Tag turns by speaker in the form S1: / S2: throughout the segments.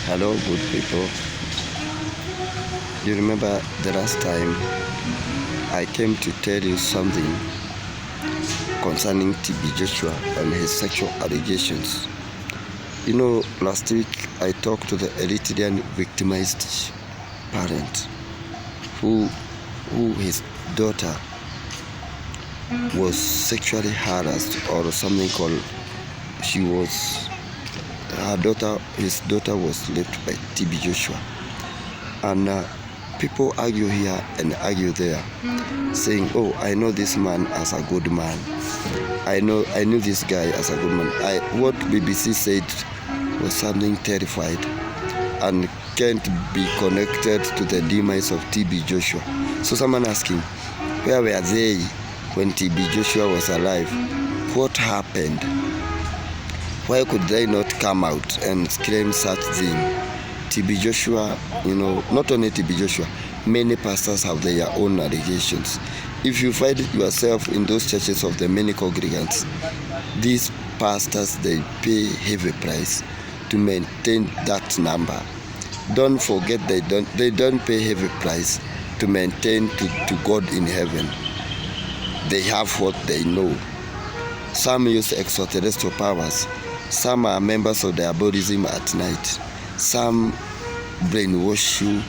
S1: Hello, good people. You remember the last time I came to tell you something concerning TB Joshua and his sexual allegations. You know, last week I talked to the Eritrean victimized parent who his daughter was sexually harassed, or something called his daughter was raped by TB Joshua. And people argue here and argue there, saying, "Oh, I know this man as a good man. I knew this guy as a good man." What BBC said was something terrified and can't be connected to the demise of TB Joshua. So someone asking, where were they when TB Joshua was alive? What happened? Why could they not come out and claim such thing? TB Joshua, not only TB Joshua, many pastors have their own allegations. If you find yourself in those churches of the many congregants, these pastors, they pay heavy price to maintain that number. Don't forget, they don't pay heavy price to maintain to God in heaven. They have what they know. Some use extraterrestrial powers. Some are members of diabolism at night. Some brainwash you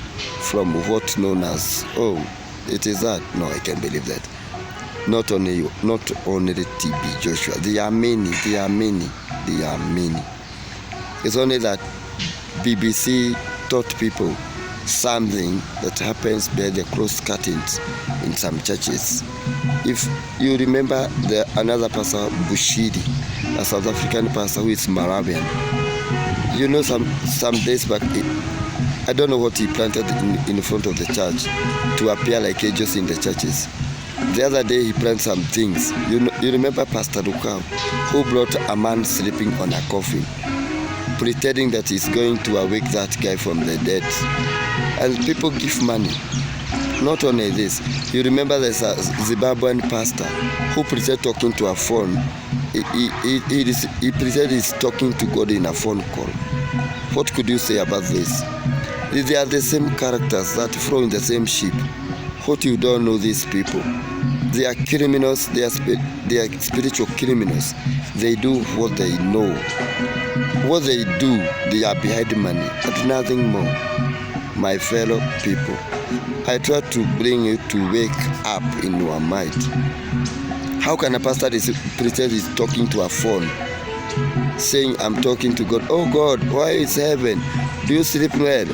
S1: from what known as, oh, it is that. No, I can't believe that. Not only you, not only the TB Joshua. There are many. It's only that BBC taught people something that happens behind the closed curtains in some churches. If you remember another pastor, Bushiri, a South African pastor who is Malawian. You know, some days back, I don't know what he planted in front of the church to appear like angels in the churches. The other day he planted some things. You remember Pastor Rukau, who brought a man sleeping on a coffin, pretending that he's going to awake that guy from the dead. And people give money. Not only this, you remember there's a Zimbabwean pastor who pretended talking to a phone. He pretended he's talking to God in a phone call. What could you say about this? They are the same characters that flow in the same sheep. What you don't know, these people, they are criminals. They are spiritual criminals. They do what they know. What they do, they are behind money and nothing more. My fellow people, I try to bring you to wake up in your mind. How can a pastor pretend he's talking to a phone, saying, "I'm talking to God"? Oh God, why is heaven? Do you sleep well?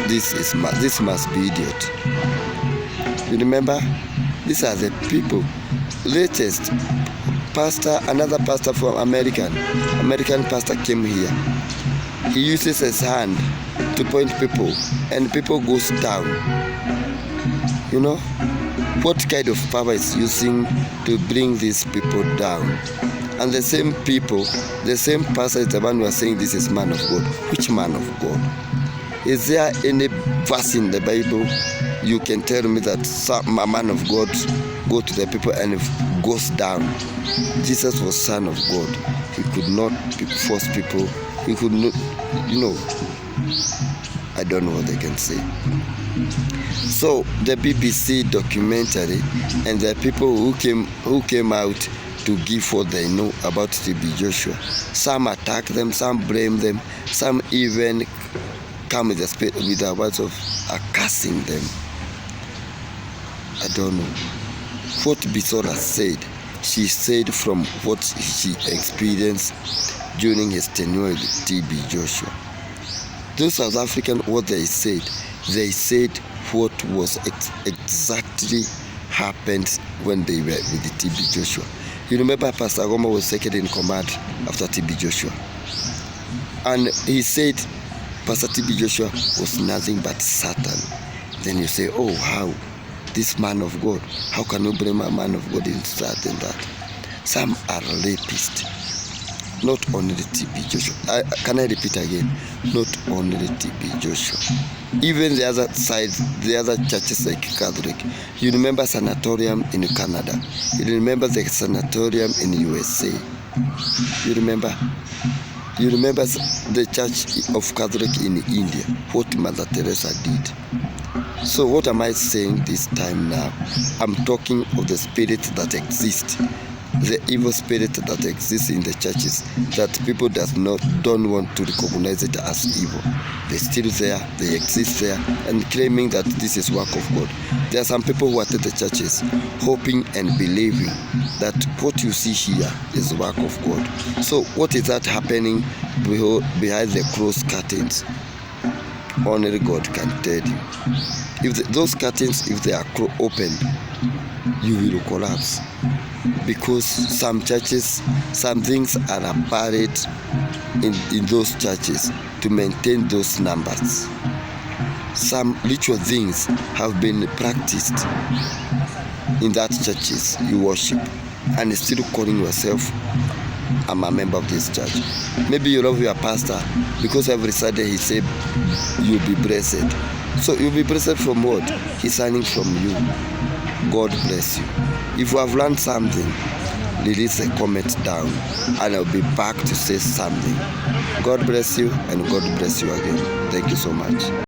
S1: This must be idiot. You remember, these are the people. Latest pastor, another pastor from American pastor came here. He uses his hand to point people, and people goes down. You know, what kind of power is using to bring these people down? And the same people, the same pastor is the one who are saying this is man of God. Which man of God? Is there any verse in the Bible you can tell me that a man of God go to the people and goes down? Jesus was Son of God. He could not force people. He could not, I don't know what I can say. So the BBC documentary and the people who came out to give what they know about TB Joshua. Some attack them, some blame them, some even come with the words of cursing them. I don't know. What Bisora said, she said from what she experienced during his tenure with TB Joshua. Those South Africans, what they said what was exactly happened when they were with the TB Joshua. You remember Pastor Goma was second in command after TB Joshua. And he said Pastor TB Joshua was nothing but Satan. Then you say, oh, how? This man of God, how can you blame a man of God in that and that? Some are rapists. Not only the TB Joshua. Can I repeat again? Not only the TB Joshua. Even the other side, the other churches like Catholic. You remember sanatorium in Canada. You remember the sanatorium in USA. You remember? You remember the Church of Catholic in India, what Mother Teresa did. So what am I saying this time now? I'm talking of the spirit that exists, the evil spirit that exists in the churches, that people don't want to recognize it as evil. They're still there, they exist there, and claiming that this is work of God. There are some people who attend the churches hoping and believing that what you see here is work of God. So what is that happening behind the closed curtains? Only God can tell you. If those curtains, if they are opened, you will collapse. Because some churches, some things are buried in those churches to maintain those numbers. Some ritual things have been practiced in that churches you worship, and still calling yourself, I'm a member of this church. Maybe you love your pastor because every Sunday he said you'll be blessed. So you'll be blessed from what? He's earning from you. God bless you. If you have learned something, release a comment down and I'll be back to say something. God bless you, and God bless you again. Thank you so much.